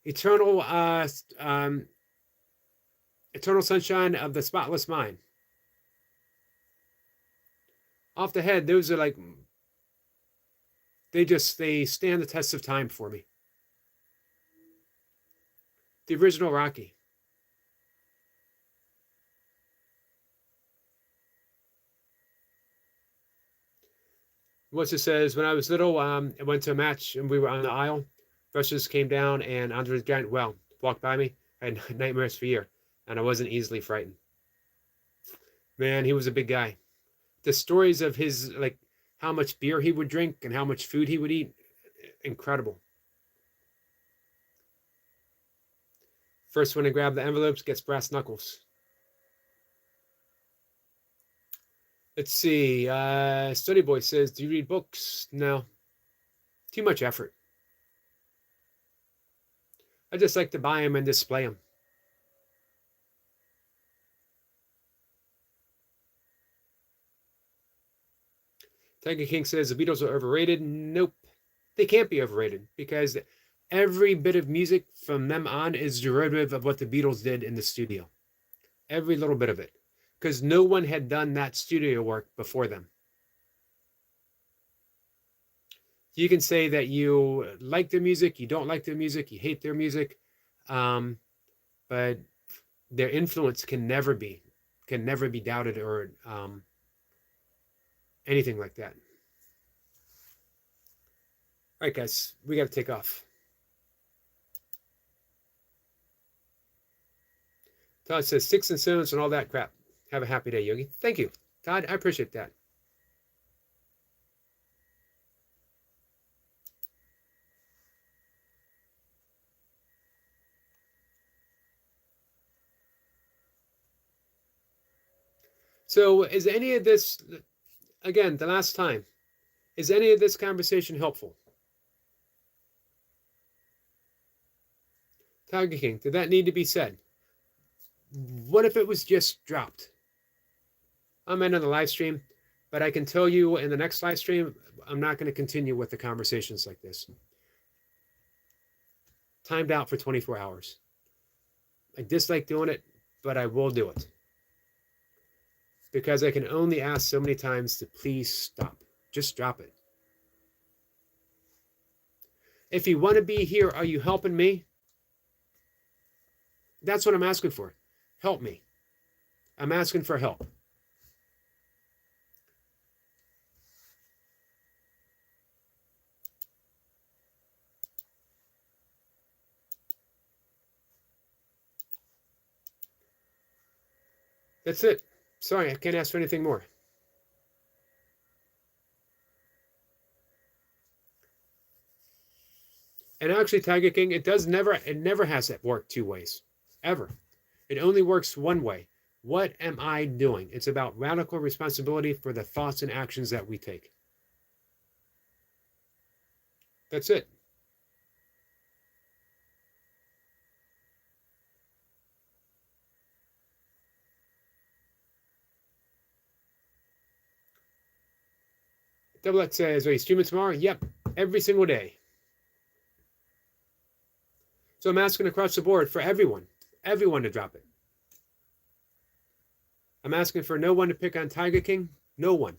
Eternal, Eternal Sunshine of the Spotless Mind. Off the head, those are like, they stand the test of time for me. The original Rocky. What's it says, when I was little, I went to a match and we were on the aisle. Rushes came down and Andre the Giant, well, walked by me. I had nightmares for a year, and I wasn't easily frightened. Man, he was a big guy. The stories of his, like, how much beer he would drink and how much food he would eat, incredible. First one to grab the envelopes gets brass knuckles. Let's see. Study Boy says, do you read books? No. Too much effort. I just like to buy them and display them. Tiger King says the Beatles are overrated. Nope. They can't be overrated because every bit of music from them on is derivative of what the Beatles did in the studio. Every little bit of it. Because no one had done that studio work before them. You can say that you like their music, you don't like their music, you hate their music, but their influence can never be doubted or anything like that. All right, guys, we got to take off. Todd says sticks and stones and all that crap. Have a happy day, Yogi. Thank you, Todd. I appreciate that. So is any of this, again, the last time, is any of this conversation helpful? Tiger King, did that need to be said? What if it was just dropped? I'm ending the live stream, but I can tell you in the next live stream, I'm not going to continue with the conversations like this. Timed out for 24 hours. I dislike doing it, but I will do it. Because I can only ask so many times to please stop. Just drop it. If you want to be here, are you helping me? That's what I'm asking for. Help me. I'm asking for help. That's it. Sorry, I can't ask for anything more. And actually, Tiger King, it never has it work two ways. Ever. It only works one way. What am I doing? It's about radical responsibility for the thoughts and actions that we take. That's it. Double X says, are you streaming tomorrow? Yep, every single day. So I'm asking across the board for everyone to drop it. I'm asking for no one to pick on Tiger King. No one.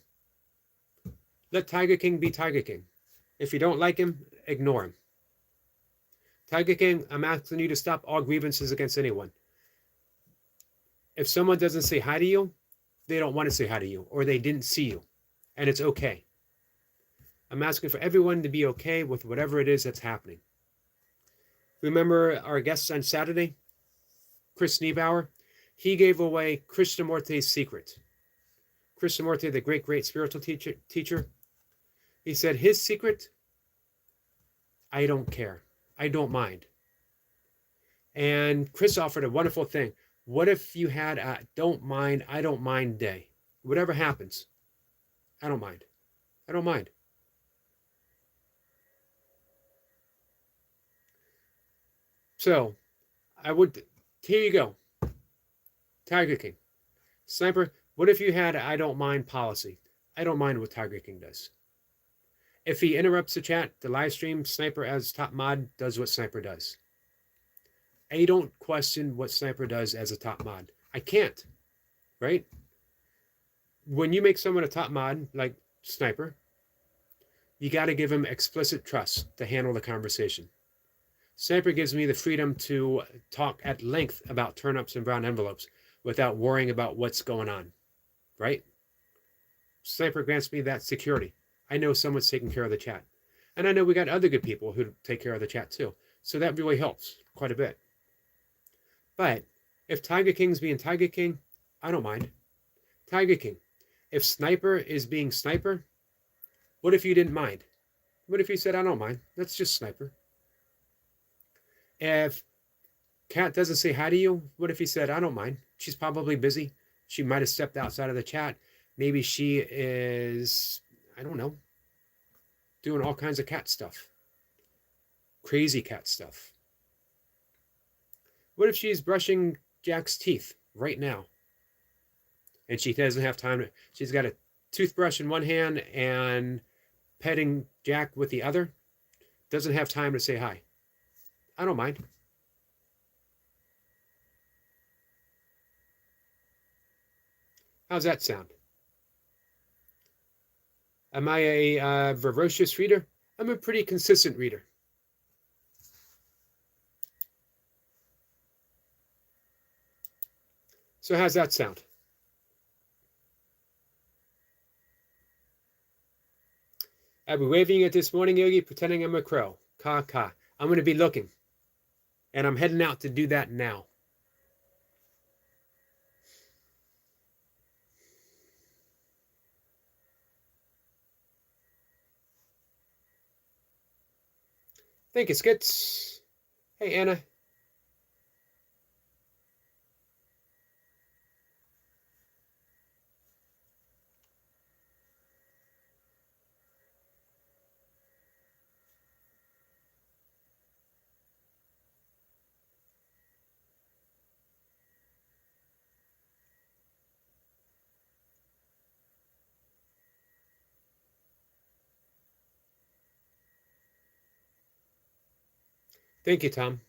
Let Tiger King be Tiger King. If you don't like him, ignore him. Tiger King, I'm asking you to stop all grievances against anyone. If someone doesn't say hi to you, they don't want to say hi to you, or they didn't see you, and it's okay. I'm asking for everyone to be okay with whatever it is that's happening. Remember our guests on Saturday, Chris Niebauer? He gave away Krishnamurti's secret. Krishnamurti, the great spiritual teacher, he said his secret, I don't care. I don't mind. And Chris offered a wonderful thing. What if you had a don't mind, I don't mind day? Whatever happens, I don't mind. I don't mind. So I would. Here you go. Tiger King. Sniper, what if you had a I don't mind policy? I don't mind what Tiger King does. If he interrupts the chat, the live stream, Sniper as top mod does what Sniper does. I don't question what Sniper does as a top mod. I can't, right? When you make someone a top mod, like Sniper, you got to give him explicit trust to handle the conversation. Sniper gives me the freedom to talk at length about turnips and brown envelopes without worrying about what's going on, right? Sniper grants me that security. I know someone's taking care of the chat. And I know we got other good people who take care of the chat too. So that really helps quite a bit. But if Tiger King's being Tiger King, I don't mind. Tiger King. If Sniper is being Sniper, what if you didn't mind? What if you said, I don't mind? That's just Sniper. If Kat doesn't say hi to you, what if he said, I don't mind? She's probably busy. She might have stepped outside of the chat. Maybe she is, I don't know, doing all kinds of cat stuff. Crazy cat stuff. What if she's brushing Jack's teeth right now? And she doesn't have time. She's got a toothbrush in one hand and petting Jack with the other. Doesn't have time to say hi. I don't mind. How's that sound? Am I a voracious reader? I'm a pretty consistent reader. So how's that sound? I'll be waving it this morning, Yogi, pretending I'm a crow. Ka ka. I'm going to be looking. And I'm heading out to do that now. Thank you, Skits. Hey, Anna. Thank you, Tom.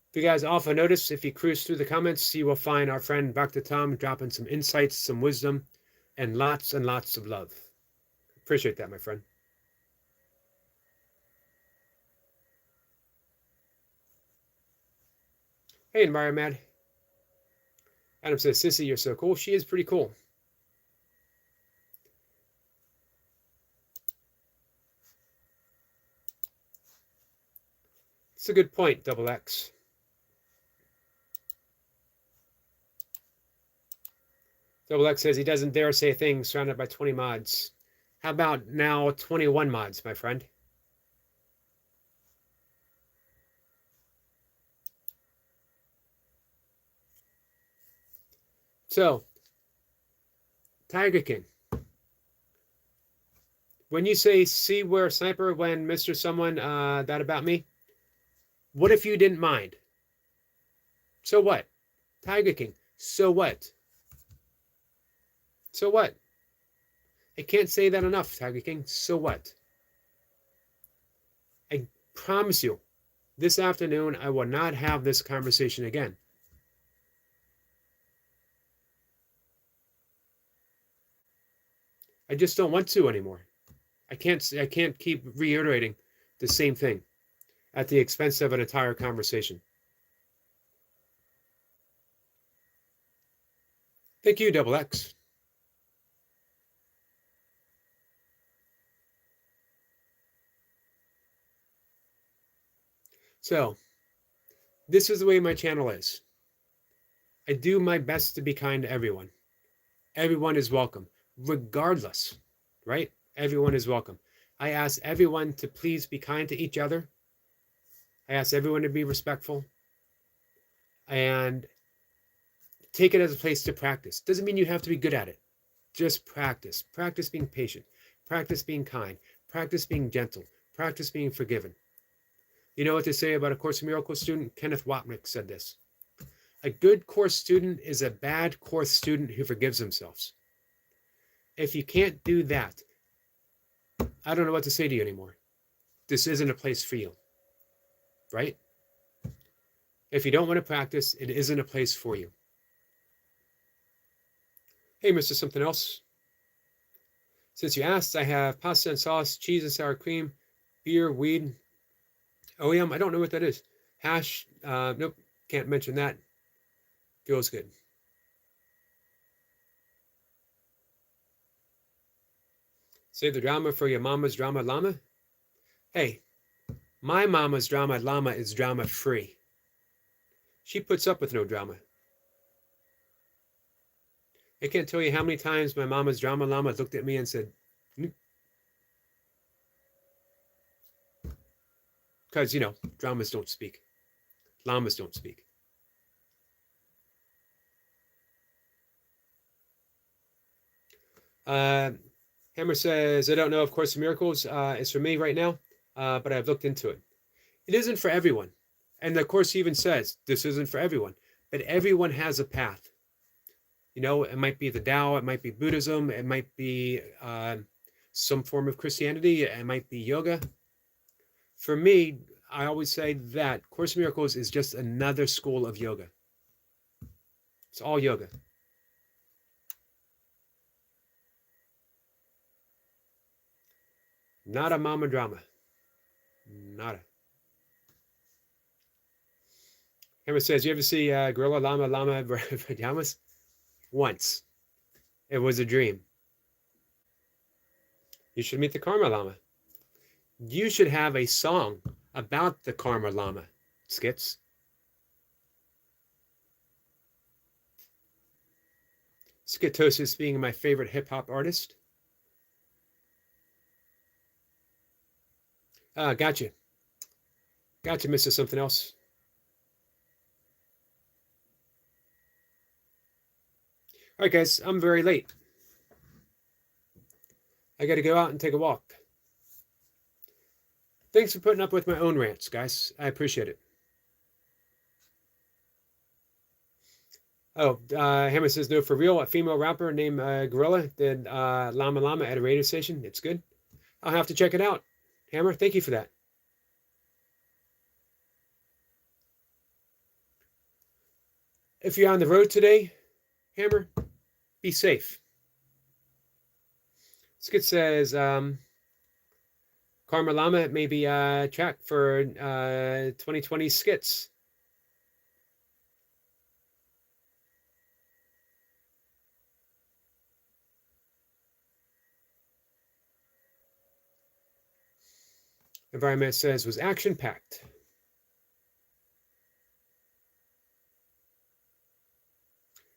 If you guys also notice, if you cruise through the comments, you will find our friend Dr. Tom dropping some insights, some wisdom, and lots of love. Appreciate that, my friend. Hey, Environmad. Adam says, Sissy, you're so cool. She is pretty cool. It's a good point, Double X. Double X says he doesn't dare say things surrounded by 20 mods. How about now 21 mods, my friend? So, Tiger King. When you say, see where Sniper when Mr. Someone, that about me, what if you didn't mind? So what? Tiger King, so what? So what? I can't say that enough, Tiger King. So what? I promise you, this afternoon, I will not have this conversation again. I just don't want to anymore. I can't keep reiterating the same thing at the expense of an entire conversation. Thank you, Double X. So, this is the way my channel is. I do my best to be kind to everyone. Everyone is welcome, regardless, right? Everyone is welcome. I ask everyone to please be kind to each other. I ask everyone to be respectful and take it as a place to practice. Doesn't mean you have to be good at it. Just practice. Practice being patient. Practice being kind. Practice being gentle. Practice being forgiven. You know what they say about a Course in Miracles student? Kenneth Wapnick said this. A good course student is a bad course student who forgives themselves. If you can't do that, I don't know what to say to you anymore. This isn't a place for you, right? If you don't want to practice, it isn't a place for you. Hey, Mr. Something Else. Since you asked, I have pasta and sauce, cheese and sour cream, beer, weed. OEM, I don't know what that is. Hash, nope, can't mention that. Feels good. Save the drama for your mama's drama llama. Hey, my mama's drama llama is drama free. She puts up with no drama. I can't tell you how many times my mama's drama llama looked at me and said, because, you know, dramas don't speak. Llamas don't speak. Hammer says, I don't know if Course in Miracles is for me right now, but I've looked into it. It isn't for everyone. And the Course even says, this isn't for everyone. But everyone has a path. You know, it might be the Tao, it might be Buddhism, it might be some form of Christianity, it might be yoga. For me, I always say that Course in Miracles is just another school of yoga. It's all yoga. Not a mama drama. Nada. Hammer says, you ever see Gorilla Llama Pajamas? Once. It was a dream. You should meet the Karma Llama. You should have a song about the Karma Llama. Skits. Skitosis being my favorite hip-hop artist. Gotcha. Gotcha, Mr. Something Else. All right, guys, I'm very late. I got to go out and take a walk. Thanks for putting up with my own rants, guys. I appreciate it. Oh, Hammer says, no, for real, a female rapper named Gorilla did Llama Llama at a radio station. It's good. I'll have to check it out. Hammer, thank you for that. If you're on the road today, Hammer, be safe. Skit says, Karma Llama may be track for 2020 skits. Environment says, was action-packed.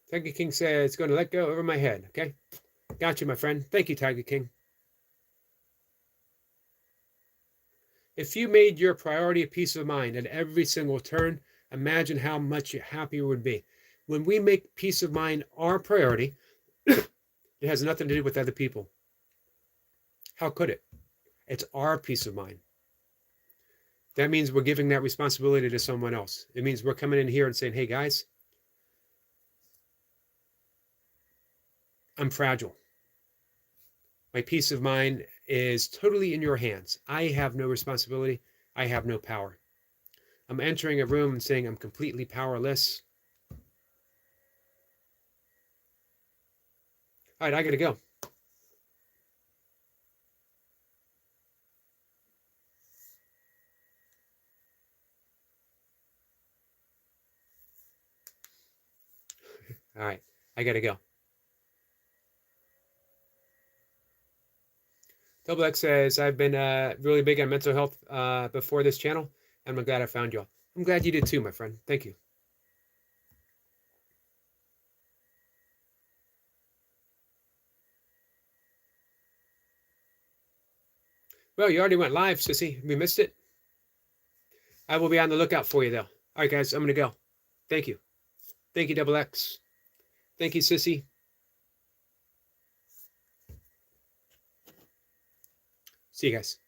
Tiger King says, it's going to let go over my head. Okay. Gotcha, my friend. Thank you, Tiger King. If you made your priority a peace of mind at every single turn, imagine how much happier you would be. When we make peace of mind our priority, it has nothing to do with other people. How could it? It's our peace of mind. That means we're giving that responsibility to someone else. It means we're coming in here and saying, hey, guys, I'm fragile. My peace of mind is totally in your hands. I have no responsibility. I have no power. I'm entering a room and saying I'm completely powerless. All right, I got to go. All right, I got to go. Double X says, I've been really big on mental health before this channel, and I'm glad I found you. I'm glad you did too, my friend. Thank you. Well, you already went live, sissy. We missed it. I will be on the lookout for you, though. All right, guys, I'm going to go. Thank you. Thank you, Double X. Thank you, sissy. See you guys.